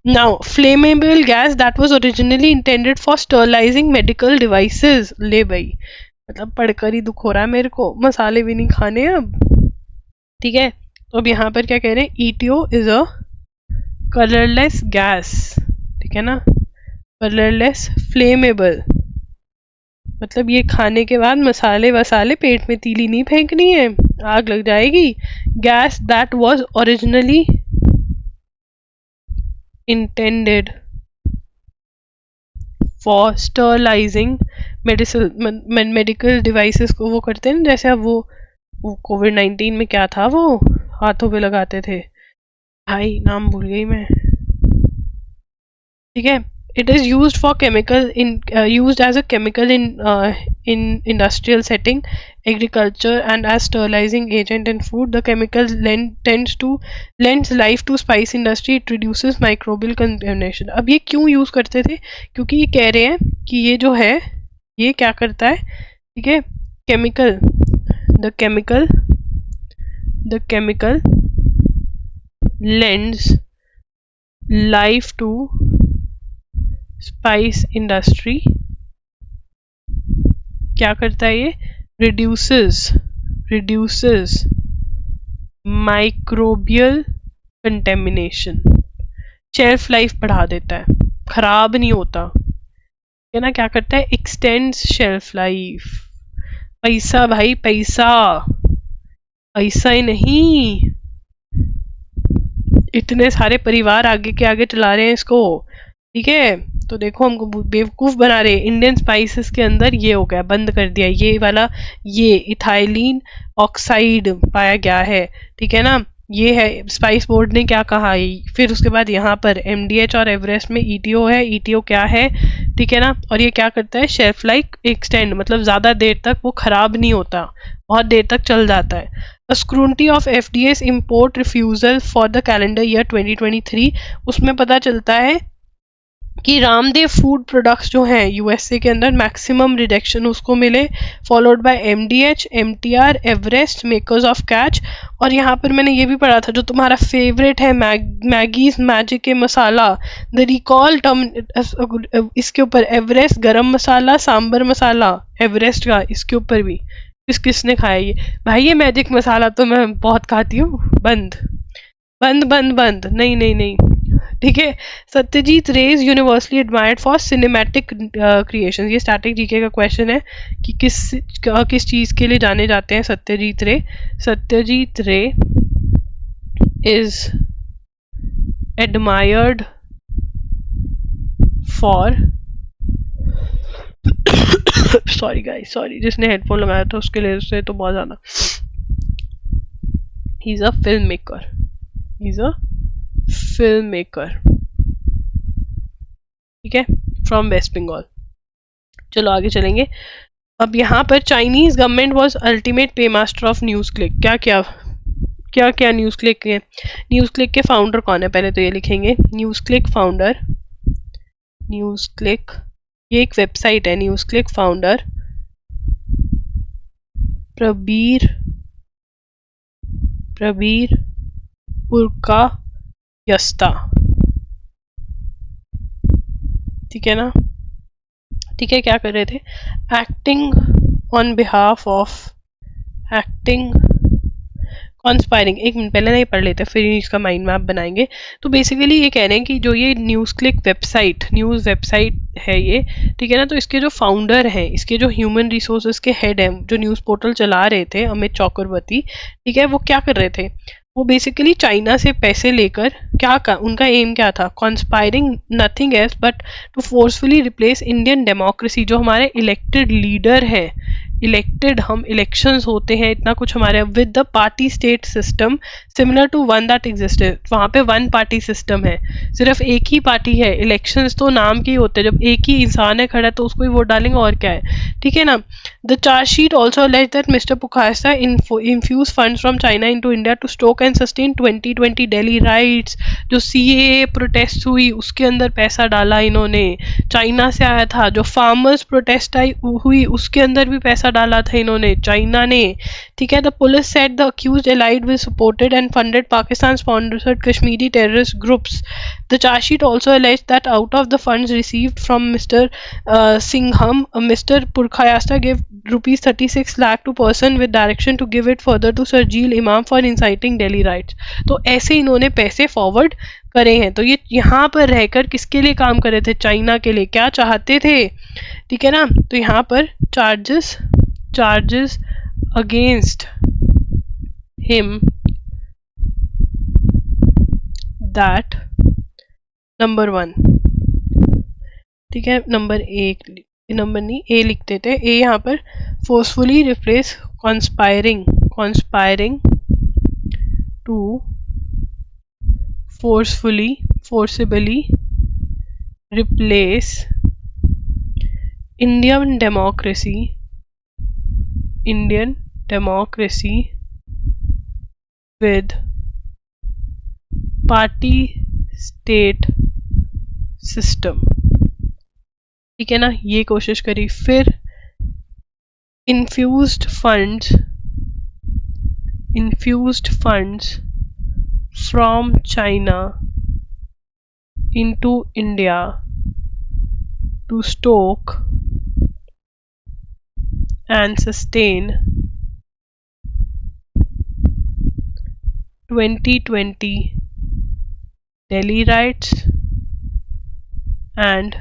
Now flammable gas that was originally intended for sterilising medical devices, ले भाई, मतलब पढ़कर ही दुख हो रहा है मेरे को, मसाले भी नहीं खाने अब, ठीक है। तो अब यहाँ पर क्या कह रहे हैं, ETO is a colourless gas, ठीक है ना, कलरलेस फ्लेमेबल, मतलब ये खाने के बाद मसाले वसाले पेट में तीली नहीं फेंकनी है, आग लग जाएगी। Gas that was originally intended for sterilising medical devices को वो करते हैं, जैसे अब वो कोविड-19 में क्या था वो हाथों पे लगाते थे, भाई नाम भूल गई मैं, ठीक है। It is used for used as a chemical in industrial setting, agriculture, and as sterilizing agent in food. The chemical lends life to spice industry. It reduces microbial contamination. अब ये क्यों यूज करते थे, क्योंकि ये कह रहे हैं कि ये जो है ये क्या करता है, ठीक है, chemical, the chemical lends life to spice industry, क्या करता है ये, reduces microbial contamination, shelf life बढ़ा देता है, खराब नहीं होता है ना, क्या करता है, एक्सटेंड्स शेल्फ लाइफ। पैसा भाई पैसा, ऐसा ही नहीं, इतने सारे परिवार आगे के आगे चला रहे हैं इसको, ठीक है। तो देखो हमको बेवकूफ बना रहे, इंडियन स्पाइसेस के अंदर ये हो गया, बंद कर दिया ये वाला, ये इथाइलिन ऑक्साइड पाया गया है, ठीक है ना, ये है स्पाइस बोर्ड ने क्या कहा है। फिर उसके बाद यहाँ पर MDH और एवरेस्ट में ETO है, ETO क्या है, ठीक है ना, और ये क्या करता है, शेल्फ लाइफ एक्सटेंड, मतलब ज्यादा देर तक वो खराब नहीं होता, बहुत देर तक चल जाता है। Scrutiny of FDA's import refusal for the calendar year 2023, उसमें पता चलता है कि रामदेव फूड प्रोडक्ट्स जो हैं USA के अंदर मैक्सिमम रिडक्शन उसको मिले, followed by MDH, MTR, Everest, makers of catch. और यहाँ पर मैंने ये भी पढ़ा था जो तुम्हारा फेवरेट है, मैगीज मैजिक के मसाला, द रिकॉल टर्म, इसके ऊपर एवरेस्ट गरम मसाला, सांबर मसाला एवरेस्ट का, इसके ऊपर भी किसने खाया ये, भाई ये मैजिक मसाला तो मैं बहुत खाती हूँ, बंद बंद बंद बंद, नहीं नहीं नहीं, ठीक है। सत्यजीत रे is universally admired for cinematic creation, ये स्टैटिक जीके का क्वेश्चन है कि किस चीज के लिए जाने जाते हैं सत्यजीत रे। सत्यजीत रे is admired for, sorry guys sorry, जिसने हेडफोन लगाया था उसके लिए उससे तो बहुत ज्यादा, he is a film maker, he is a film maker, ठीक है, फ्रॉम वेस्ट बंगाल। चलो आगे चलेंगे। अब यहाँ पर चाइनीज गवर्नमेंट वाज अल्टीमेट पे मास्टर ऑफ न्यूज क्लिक, क्या क्या क्या क्या न्यूज क्लिक के, न्यूज क्लिक के फाउंडर कौन है, पहले तो ये लिखेंगे, news click founder, news click ये एक वेबसाइट है, न्यूज क्लिक फाउंडर प्रबीर पुरका यस्ता, ठीक है ना, ठीक है। क्या कर रहे थे, acting on behalf of, acting conspiring, एक मिनट पहले नहीं पढ़ लेते फिर इसका माइंड मैप बनाएंगे। तो बेसिकली ये कह रहे हैं कि जो ये news click website, news website है ये, ठीक है ना, तो इसके जो फाउंडर हैं, इसके जो ह्यूमन रिसोर्सेज के हेड हैं, जो न्यूज़ पोर्टल चला रहे थे, अमित चक्रवर्ती, ठीक है, वो क्या कर रहे थे, वो बेसिकली चाइना से पैसे लेकर उनका एम क्या था, conspiring nothing else but to forcefully replace Indian democracy, जो हमारे इलेक्टेड लीडर है, इलेक्टेड, हम इलेक्शंस होते हैं, इतना कुछ हमारे with the party state system similar to one that existed. वहाँ पे वन पार्टी सिस्टम है, सिर्फ एक ही पार्टी है। इलेक्शंस तो नाम के ही होते हैं, जब एक ही इंसान है खड़ा तो उसको ही वोट डालेंगे और क्या है, ठीक है ना। The chargesheet also alleged that Mr. Pukhasta infused funds from China into India to stoke and sustain 2020 Delhi riots। जो CAA प्रोटेस्ट हुई उसके अंदर पैसा डाला इन्होंने, चाइना से आया था। जो फार्मर्स प्रोटेस्ट हुई उसके अंदर भी पैसा डाला था इन्होंने, चाइना ने, ठीक है। The police said the accused allied with supported and funded Pakistan sponsored Kashmiri terrorist groups। The charge sheet also alleged that out of the funds received from Mr. Singham, Mr. Purkhayasta gave rupees 36 lakh to person with direction to give it further to Sarjeel Imam for inciting Delhi riots। तो ऐसे इन्होंने पैसे फॉरवर्ड करे हैं। तो ये यहाँ पर रहकर किसके लिए काम कर रहे थे, चाइना के लिए, क्या चाहते थे, ठीक है ना। तो यहाँ पर charges against him that number 1, ठीक है, नंबर 1, नंबर नहीं ए लिख देते, ए यहाँ पर forcefully replace conspiring to forcibly replace Indian democracy with party state system, ठीक है ना, ये कोशिश करी। फिर infused funds from China into India to stoke and sustain 2020 Delhi riots and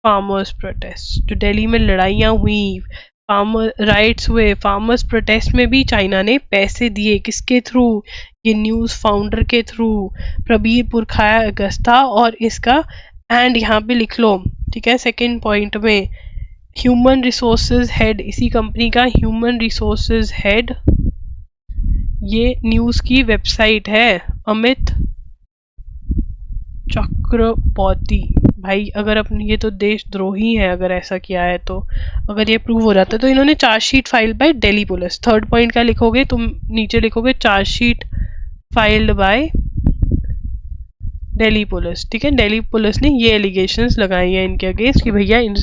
farmers protests। जो दिल्ली में लड़ाइयाँ हुई, फार्मर राइट्स हुए, फार्मर्स प्रोटेस्ट में भी चाइना ने पैसे दिए, किसके थ्रू, ये न्यूज़ फाउंडर के थ्रू, प्रबीर पुरखायस्ता। और इसका एंड यहाँ पे लिख लो, ठीक है, सेकंड पॉइंट में ह्यूमन रिसोर्सेज हेड, इसी कंपनी का ह्यूमन रिसोर्सेज हेड, ये न्यूज़ की वेबसाइट है, अमित चक्रवर्ती। भाई अगर अपन, ये तो देशद्रोही है अगर ऐसा किया है, तो अगर ये प्रूव हो जाता है तो इन्होंने chargesheet file by Delhi police. Third point क्या लिखोगे तुम, नीचे लिखोगे chargesheet filed by Delhi police, ठीक है। दिल्ली पुलिस ने ये एलिगेशंस लगाई हैं इनके अगेंस्ट कि भैया इन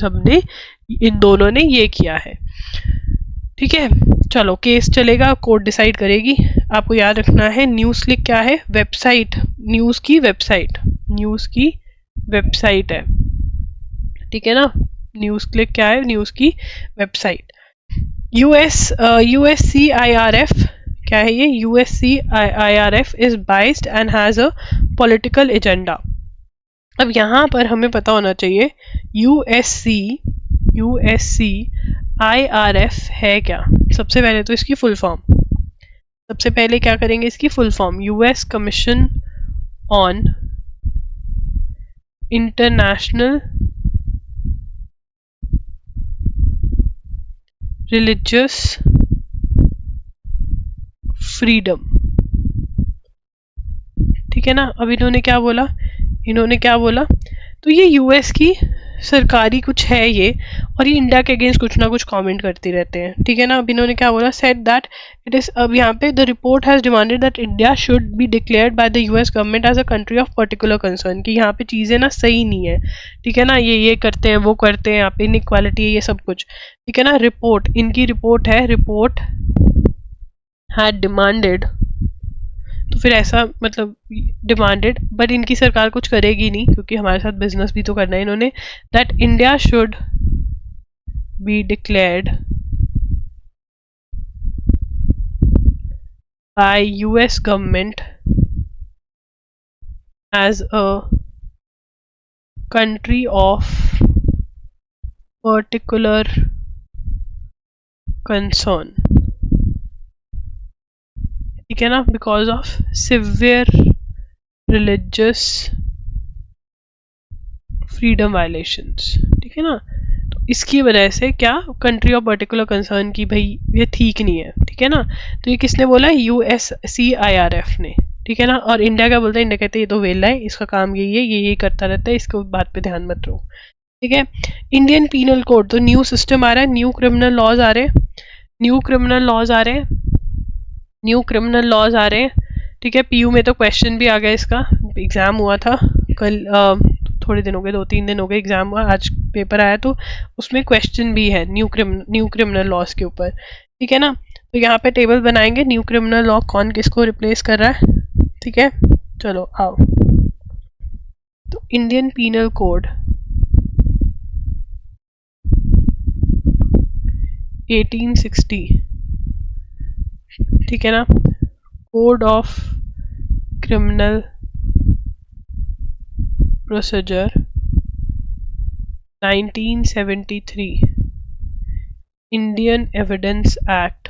दोनों ने ये किया है, ठीक है। चलो केस चलेगा, कोर्ट डिसाइड करेगी। आपको याद रखना है न्यूज़ क्लिक क्या है, वेबसाइट, न्यूज़ की वेबसाइट है, ठीक है ना। न्यूज़ क्लिक क्या है, न्यूज़ की वेबसाइट। USCIRF क्या है ये, USCIRF is biased and has a political agenda. अब यहाँ पर हमें पता होना चाहिए USCIRF है क्या। सबसे पहले तो इसकी फुल फॉर्म, सबसे पहले क्या करेंगे, इसकी full form, US commission on international religious freedom, ठीक है ना। अब इन्होंने क्या बोला, तो ये यूएस की सरकारी कुछ है ये, और ये इंडिया के अगेंस्ट कुछ ना कुछ कमेंट करती रहते हैं, ठीक है ना। अब इन्होंने क्या बोला, सेड दैट इट इज, अब यहाँ पे the report has demanded that India should be declared by the US government as a country of particular concern, कि यहाँ पे चीज़ें ना सही नहीं है, ठीक है ना, ये करते हैं, वो करते हैं, यहाँ पे इनइक्वालिटी है, ये सब कुछ, ठीक है ना। रिपोर्ट, इनकी रिपोर्ट है, रिपोर्ट हैड डिमांडेड, तो फिर ऐसा मतलब डिमांडेड, बट इनकी सरकार कुछ करेगी नहीं क्योंकि हमारे साथ बिजनेस भी तो करना है इन्होंने, that India should be declared by US government as a country of particular concern, ठीक है ना, because of severe religious freedom violations, ठीक है ना। तो इसकी वजह से क्या कंट्री ऑफ पर्टिकुलर कंसर्न की भाई ये ठीक नहीं है, ठीक है ना। तो ये किसने बोला, USCIRF ने, ठीक है ना। और इंडिया क्या बोलता है, इंडिया कहते हैं ये तो वेला है, इसका काम यही है, ये करता रहता है, इसको बात पे ध्यान मत दो, ठीक है। इंडियन पीनल कोड, तो न्यू सिस्टम आ रहा है, न्यू क्रिमिनल लॉज आ रहे हैं, न्यू क्रिमिनल लॉज आ रहे हैं, न्यू क्रिमिनल लॉज आ रहे हैं, ठीक है। PU में तो क्वेश्चन भी आ गया, इसका एग्जाम हुआ था कल, थोड़े दिन हो गए, 2-3 दिन हो गए एग्जाम हुआ, आज पेपर आया, तो उसमें क्वेश्चन भी है न्यू क्रिमिनल लॉज के ऊपर, ठीक है ना। तो यहाँ पे टेबल बनाएंगे, न्यू क्रिमिनल लॉ कौन किसको रिप्लेस कर रहा है, ठीक है। चलो आओ, तो इंडियन पीनल कोड 1860, ठीक है ना। Code of criminal procedure 1973, Indian evidence act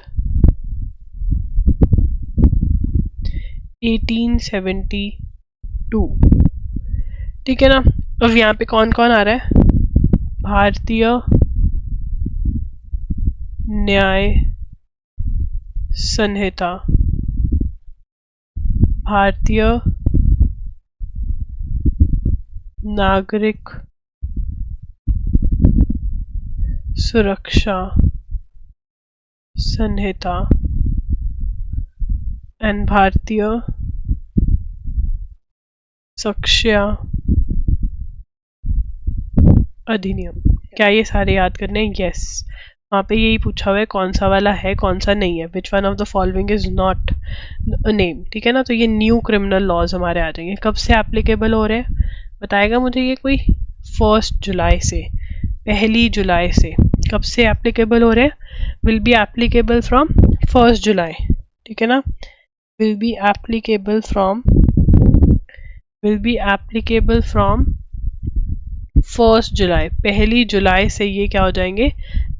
1872, ठीक है ना। अब यहाँ पे कौन कौन आ रहा है, भारतीय न्याय संहिता, भारतीय नागरिक सुरक्षा संहिता एंड भारतीय साक्ष्य अधिनियम। क्या ये सारे याद करने हैं? यस, वहाँ पे यही पूछा हुआ है कौन सा वाला है कौन सा नहीं है, which one of the following is not a name, ठीक है ना। तो ये न्यू क्रिमिनल लॉज हमारे आ जाएंगे, कब से एप्लीकेबल हो रहे हैं बताएगा मुझे ये कोई, 1 जुलाई से, 1 जुलाई से, कब से एप्लीकेबल हो रहे हैं, विल बी एप्लीकेबल फ्रॉम 1 जुलाई, ठीक है ना। विल बी एप्लीकेबल फ्रॉम 1 जुलाई, 1 जुलाई से ये क्या हो जाएंगे,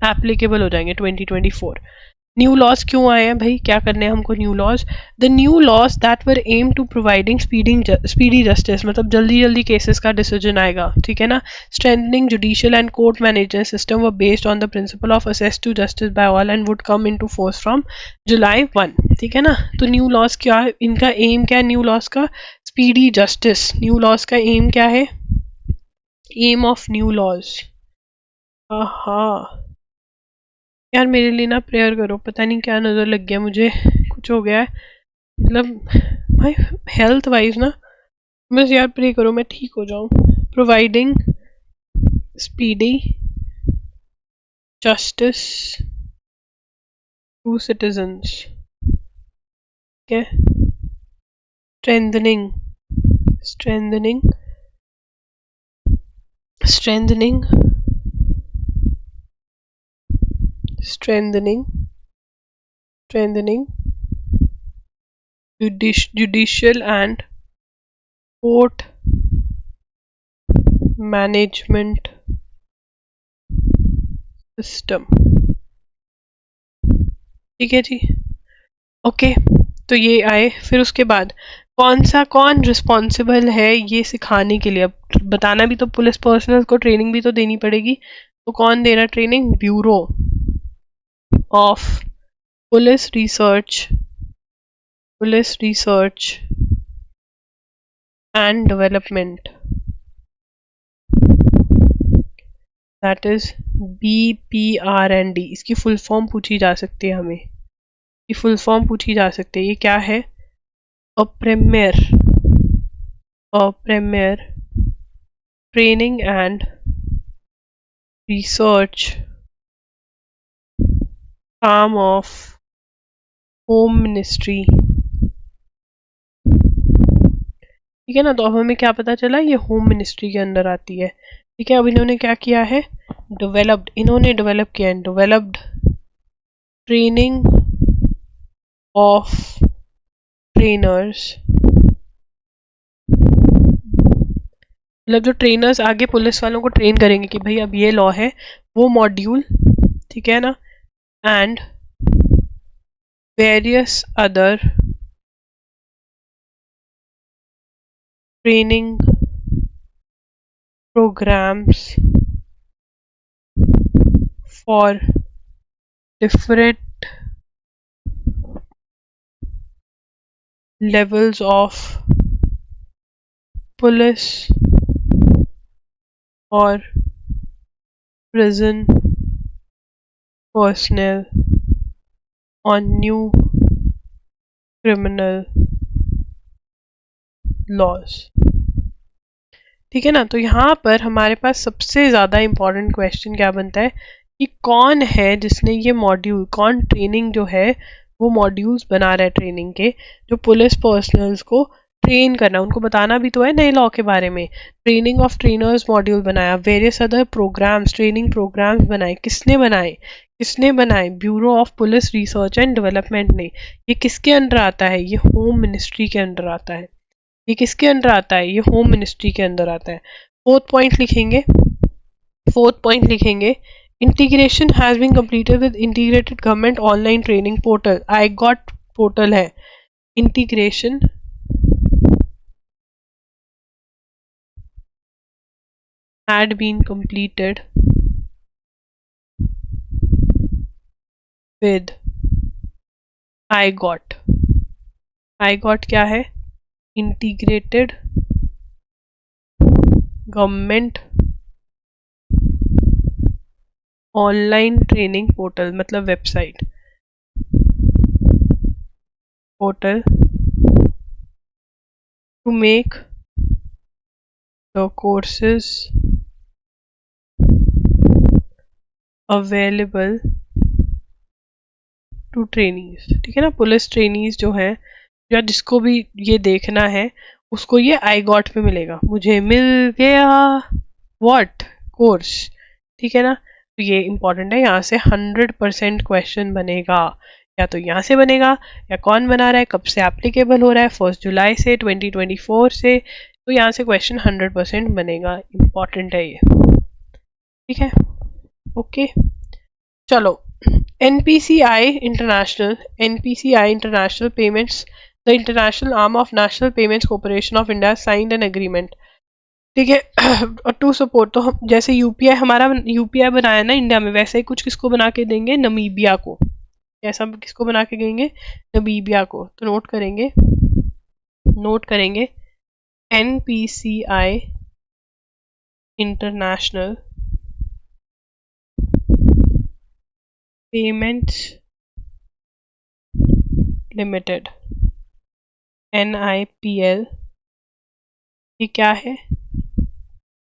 एप्लीकेबल हो जाएंगे 2024। न्यू लॉज क्यों आए हैं भाई, क्या करने हैं हमको new laws, the new laws that were aim to providing speedy justice, मतलब जल्दी जल्दी केसेस का डिसीजन आएगा, ठीक है ना। Strengthening judicial and court management system were based on the principle of access to justice by all and would come into force from July 1, ठीक है ना। तो न्यू लॉज क्या है, इनका एम क्या है न्यू लॉज का, स्पीडी जस्टिस। न्यू लॉज का एम क्या है, एम ऑफ न्यू लॉज, हाँ यार मेरे लिए ना प्रेयर करो, पता नहीं क्या नज़र लग गया मुझे, कुछ हो गया है, मतलब भाई हेल्थ वाइज ना, बस यार प्रे करो मैं ठीक हो जाऊं। Providing speedy justice to citizens, ठीक है। Strengthening strengthening strengthening strengthening judicial and court management system, ठीक है जी, ओके। तो ये आए, फिर उसके बाद कौन रिस्पॉन्सिबल है ये सिखाने के लिए, अब बताना भी तो पुलिस पर्सनल को ट्रेनिंग भी तो देनी पड़ेगी, तो कौन दे रहा training, bureau of police research and development, that is BPR&D, इसकी फुल फॉर्म पूछी जा सकती है हमें, की फुल फॉर्म पूछी जा सकती है, ये क्या है, a premier training and research arm of home ministry, ठीक है ना। तो अब हमें क्या पता चला, ये होम मिनिस्ट्री के अंदर आती है, ठीक है। अब इन्होंने क्या किया है, डेवलप किया है, डेवलप्ड ट्रेनिंग ऑफ ट्रेनर्स, मतलब जो ट्रेनर्स आगे पुलिस वालों को ट्रेन करेंगे कि भाई अब ये लॉ है, वो मॉड्यूल, ठीक है ना। And various other training programmes for different levels of police or prison personnel on new criminal laws। ठीक है ना। तो यहाँ पर हमारे पास सबसे ज़्यादा इम्पोर्टेंट क्वेश्चन क्या बनता है कि कौन है जिसने ये मॉड्यूल, कौन ट्रेनिंग जो है वो मॉड्यूल्स बना रहा है ट्रेनिंग के, जो पुलिस पर्सनल्स को ट्रेन करना, उनको बताना भी तो है नए लॉ के बारे में। ट्रेनिंग ऑफ ट्रेनर्स मॉड्यूल बनाया, various other programmes, training programmes बनाए। किसने बनाए? किसने बनाए? Bureau of police research and development ने। ये किसके अंडर आता है? ये होम मिनिस्ट्री के अंडर आता है। ये किसके अंडर आता है? ये होम मिनिस्ट्री के अंदर आता है। फोर्थ पॉइंट लिखेंगे, integration has been completed with integrated government online training portal. I got portal है। Integration had been completed with I got क्या है? Integrated government online training portal, मतलब website, portal to make the courses available to trainees. ठीक है ना। पुलिस ट्रेनीज जो है, या जिसको भी ये देखना है उसको ये आई गॉट पे मिलेगा। मुझे मिल गया व्हाट कोर्स। ठीक है ना। तो ये इंपॉर्टेंट है। यहाँ से 100% क्वेश्चन बनेगा, या तो यहाँ से बनेगा, या कौन बना रहा है, कब से एप्लीकेबल हो रहा है, 1 जुलाई से 2024 से। तो यहाँ से क्वेश्चन 100% बनेगा। इम्पॉर्टेंट है ये। ठीक है। ओके चलो। NPCI International Payments, the international arm of National Payments Corporation of India signed an agreement। ठीक है। टू सपोर्ट, तो हम जैसे यूपीआई, हमारा यूपीआई बनाया ना इंडिया में, वैसे ही कुछ किसको बना के देंगे? नमीबिया को। ऐसा किसको बना के देंगे? नमीबिया को। तो नोट करेंगे NPCI international payments limited, NIPL। ये क्या है?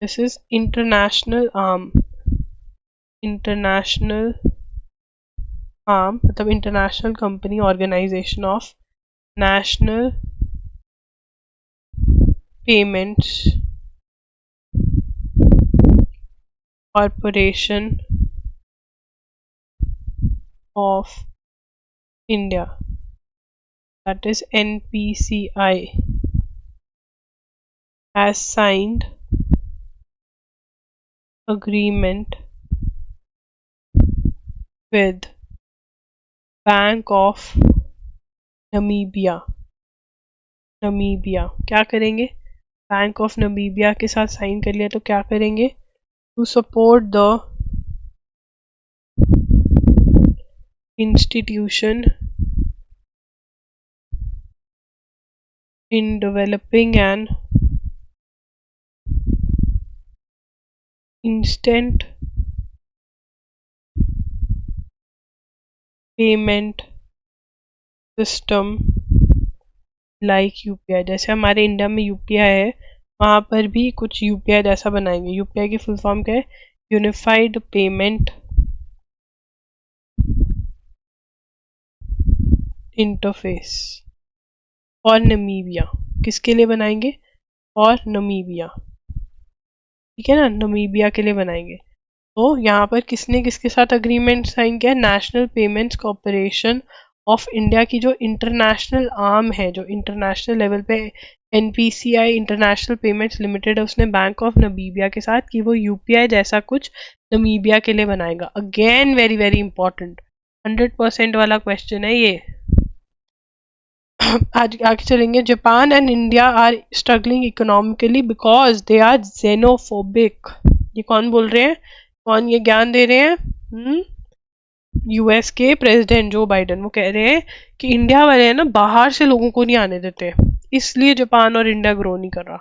दिस इज इंटरनेशनल आर्म मतलब international company, organisation of national payments corporation of India, that is NPCI, has signed agreement with Bank of Namibia। क्या करेंगे? बैंक ऑफ नमीबिया के साथ साइन कर लिया, तो क्या करेंगे? To support the institution in developing an instant payment system like UPI। जैसे हमारे इंडिया में UPI है, वहाँ पर भी कुछ UPI जैसा बनाएंगे। UPI की फुल फॉर्म क्या है? Unified payment interface. और नमीबिया, किसके लिए बनाएंगे? और नमीबिया। ठीक है ना। नमीबिया के लिए बनाएंगे। तो यहाँ पर किसने किसके साथ अग्रीमेंट साइन किया? National payments corporation of India की जो इंटरनेशनल आर्म है, जो इंटरनेशनल लेवल पे NPCI इंटरनेशनल पेमेंट्स लिमिटेड है, उसने बैंक ऑफ नमीबिया के साथ कि वो UPI जैसा कुछ नमीबिया के लिए बनाएगा। अगेन वेरी वेरी इंपॉर्टेंट, 100% वाला क्वेश्चन है ये। आज आगे चलेंगे। Japan and India are struggling economically because they are xenophobic. ये कौन बोल रहे हैं? कौन ये ज्ञान दे रहे हैं? यूएस के प्रेसिडेंट जो बाइडेन। वो कह रहे हैं कि इंडिया वाले हैं ना बाहर से लोगों को नहीं आने देते, इसलिए जापान और इंडिया ग्रो नहीं कर रहा।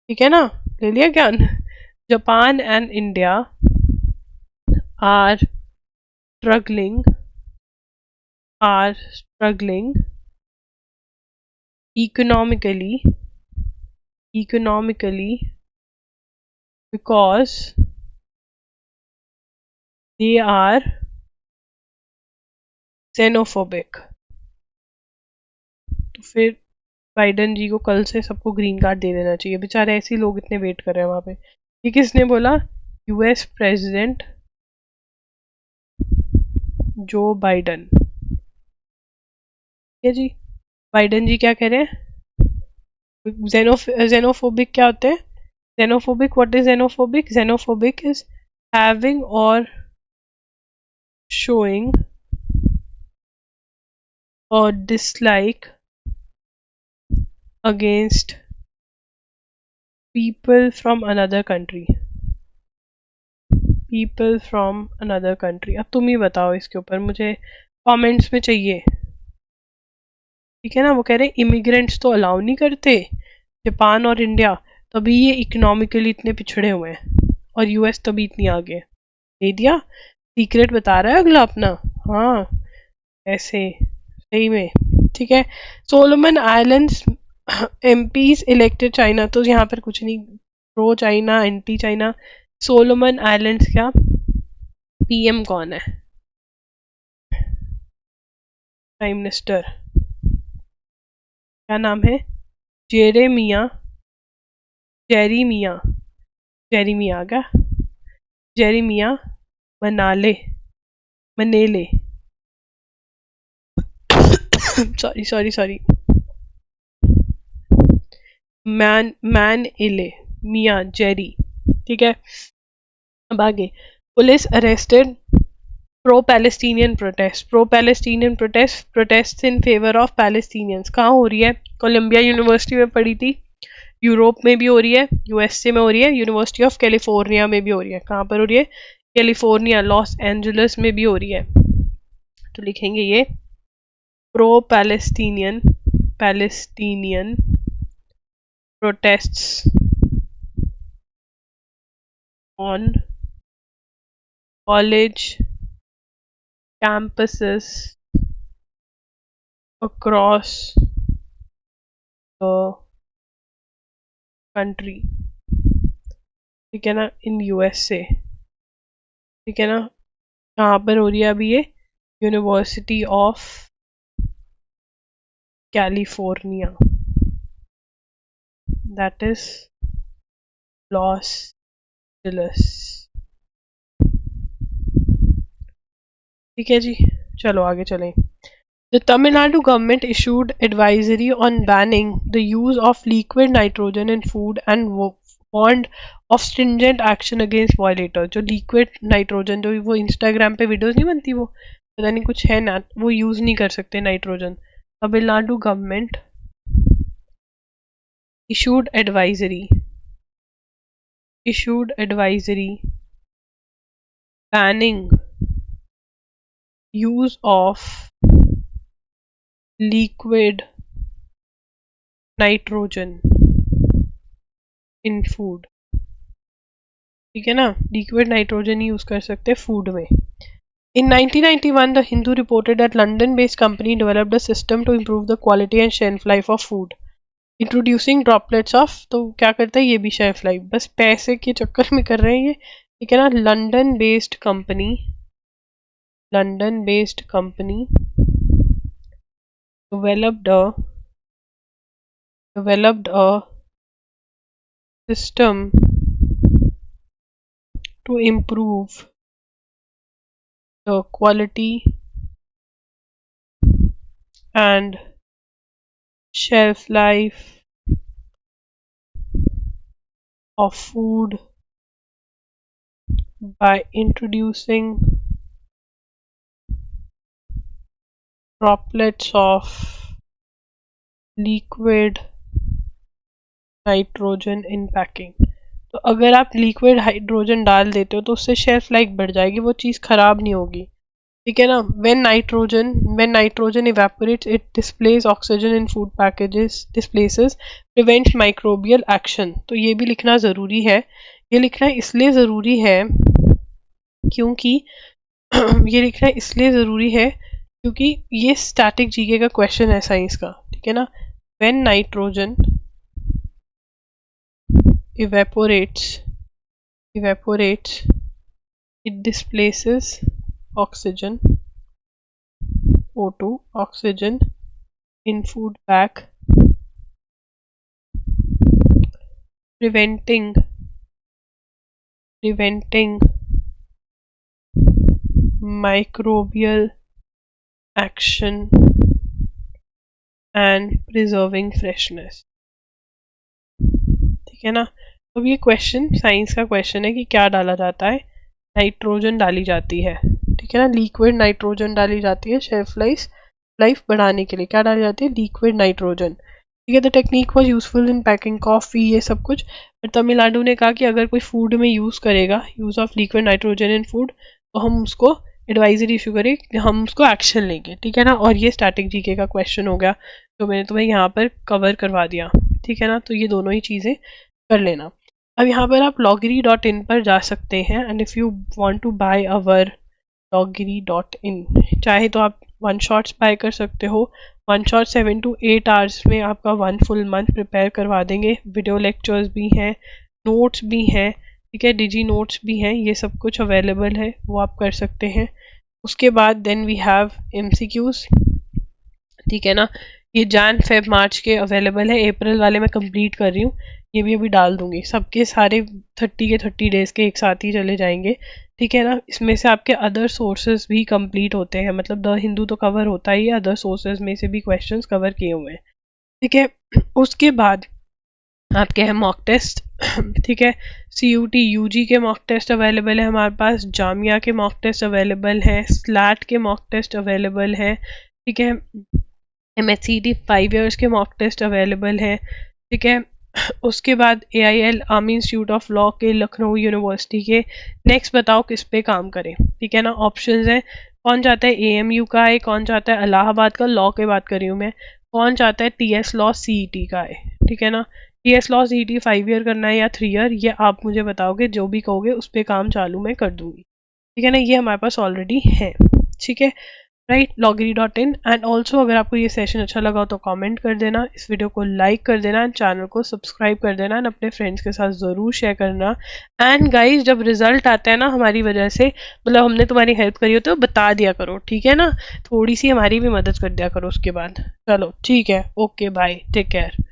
ठीक है ना, ले लिया ज्ञान। Japan and India are struggling economically because they are xenophobic। तो फिर बाइडन जी को कल से सबको ग्रीन कार्ड दे देना चाहिए, बेचारे ऐसे ही लोग इतने वेट कर रहे हैं वहां पे। ये किसने बोला? यूएस प्रेसिडेंट जो बाइडन। ठीक है जी। बाइडन जी क्या कह रहे हैं? xenophobic क्या होते हैं? xenophobic, what is xenophobic? Xenophobic is having or showing a dislike against people from another country। अब तुम ही बताओ इसके ऊपर, मुझे कमेंट्स में चाहिए। ठीक है ना, वो कह रहे हैं इमिग्रेंट्स तो अलाउ नहीं करते जापान और इंडिया, तभी ये इकोनॉमिकली इतने पिछड़े हुए हैं, और यूएस तभी इतनी आगे। दे दिया, सीक्रेट बता रहा है अगला अपना। हाँ ऐसे सही में। ठीक है, Solomon islands MPs elected China. तो यहाँ पर कुछ नहीं, pro China anti China. Solomon islands क्या पीएम कौन है? प्राइम मिनिस्टर क्या नाम है? जेरेमिया जेरीमिया जेरीमिया क्या? जेरीमिया मनेले सॉरी मैन एले मिया जेरी। ठीक है, अब आगे। Police arrested pro Palestinian protest in favour of Palestinians. कहाँ हो रही है? कोलंबिया यूनिवर्सिटी में पढ़ी थी, यूरोप में भी हो रही है, यूएसए में हो रही है, यूनिवर्सिटी ऑफ कैलिफोर्निया में भी हो रही है। कहाँ पर हो रही है? कैलिफोर्निया, लॉस एंजलिस में भी हो रही है। तो लिखेंगे ये pro Palestinian protests on college campuses across the country। ठीक है ना, इन यूएसए। ठीक है ना, कहाँ पर हो रही है अभी ये? University of California, that is Los Angeles. ठीक है जी, चलो आगे चलें। The Tamil Nadu government issued advisory on banning the use of liquid nitrogen in food and warned of stringent action against violators। जो liquid nitrogen, जो वो Instagram पे वीडियोस नहीं बनती, वो पता नहीं कुछ है ना, वो यूज नहीं कर सकते nitrogen. Tamil Nadu government issued advisory banning use of liquid nitrogen in food। ठीक है ना, लिक्विड नाइट्रोजन ही यूज कर सकते फूड में। In 1991, The Hindu reported that London-based company developed a system to improve the quality and shelf life of food, introducing droplets of। तो क्या करता है ये भी शेल्फ लाइफ, बस पैसे के चक्कर में कर रहे हैं ये। ठीक है ना, London based company developed a system to improve the quality and shelf life of food by introducing droplets of liquid nitrogen in packing। तो अगर आप लिक्विड हाइड्रोजन डाल देते हो तो उससे शेल्फ लाइफ बढ़ जाएगी, वो चीज़ खराब नहीं होगी, ठीक है ना। when nitrogen evaporates it displace oxygen in food packages, displaces, prevents microbial action. तो ये भी लिखना ज़रूरी है। ये लिखना इसलिए ज़रूरी है क्योंकि ये लिखना इसलिए ज़रूरी है क्योंकि ये स्टैटिक जीके का क्वेश्चन है साइंस का, ठीक है ना। when nitrogen evaporates it displaces oxygen, O2 oxygen in food pack, preventing microbial action and preserving freshness, ठीक है ना। अब ये क्वेश्चन साइंस का क्वेश्चन है कि क्या डाला जाता है, नाइट्रोजन डाली जाती है, ठीक है ना। लिक्विड नाइट्रोजन डाली जाती है शेल्फ लाइफ बढ़ाने के लिए। क्या डाली जाती है, लिक्विड नाइट्रोजन, ठीक है। The technique was useful in packing coffee, ये सब कुछ। पर तमिलनाडु ने कहा कि अगर कोई फूड में यूज़ करेगा use of liquid nitrogen in food तो हम उसको एडवाइजरी इशू करें, हम उसको एक्शन लेंगे, ठीक है ना। और ये स्टैटिक जीके का क्वेश्चन हो गया जो मैंने तुम्हें यहाँ पर कवर करवा दिया, ठीक है ना। तो ये दोनों ही चीज़ें कर लेना। अब यहाँ पर आप loggery.in पर जा सकते हैं and if you want to buy our loggery.in, चाहे तो आप वन शॉट्स बाय कर सकते हो। वन शॉट 7 to 8 आवर्स में आपका 1 full month प्रिपेयर करवा देंगे। वीडियो लेक्चर्स भी हैं, नोट्स भी हैं, ठीक है, डिजी नोट्स भी हैं, ये सब कुछ अवेलेबल है, वो आप कर सकते हैं। उसके बाद देन वी हैव MCQs, ठीक है ना। ये जैन फेब मार्च के अवेलेबल है, अप्रैल वाले मैं कंप्लीट कर रही हूँ, ये भी अभी डाल दूंगी। सबके सारे 30 डेज के एक साथ ही चले जाएंगे, ठीक है ना। इसमें से आपके अदर सोर्सेज भी कंप्लीट होते हैं, मतलब द हिंदू तो कवर होता ही है, अदर सोर्सेज में से भी क्वेश्चंस कवर किए हुए हैं, ठीक है। उसके बाद आपके हैं मॉक टेस्ट, ठीक है। CUT UG के मॉक टेस्ट अवेलेबल है हमारे पास, जामिया के मॉक टेस्ट अवेलेबल हैं, स्लैट के मॉक टेस्ट अवेलेबल हैं, ठीक है। MHCD 5 years के मॉक टेस्ट अवेलेबल हैं, ठीक है। उसके बाद AIL army institute of law के लखनऊ यूनिवर्सिटी के। नेक्स्ट बताओ किस पे काम करें, ठीक है ना। ऑप्शंस हैं, कौन चाहता है AMU का है, कौन चाहता है इलाहाबाद का, लॉ की बात कर रही हूँ मैं, कौन चाहता है TS लॉ CET का है, ठीक है ना। TS लॉ CET 5 year करना है या 3 year, ये आप मुझे बताओगे, जो भी कहोगे उस पर काम चालू मैं कर दूंगी, ठीक है ना। ये हमारे पास ऑलरेडी है, ठीक है, राइट। loggery.in। एंड ऑल्सो अगर आपको ये सेशन अच्छा लगा हो तो कमेंट कर देना, इस वीडियो को लाइक कर देना, एंड चैनल को सब्सक्राइब कर देना, एंड अपने फ्रेंड्स के साथ ज़रूर शेयर करना। एंड गाइस जब रिजल्ट आता है ना हमारी वजह से, मतलब हमने तुम्हारी हेल्प करी हो तो बता दिया करो, ठीक है ना। थोड़ी सी हमारी भी मदद कर दिया करो उसके बाद। चलो ठीक है, ओके बाय, टेक केयर।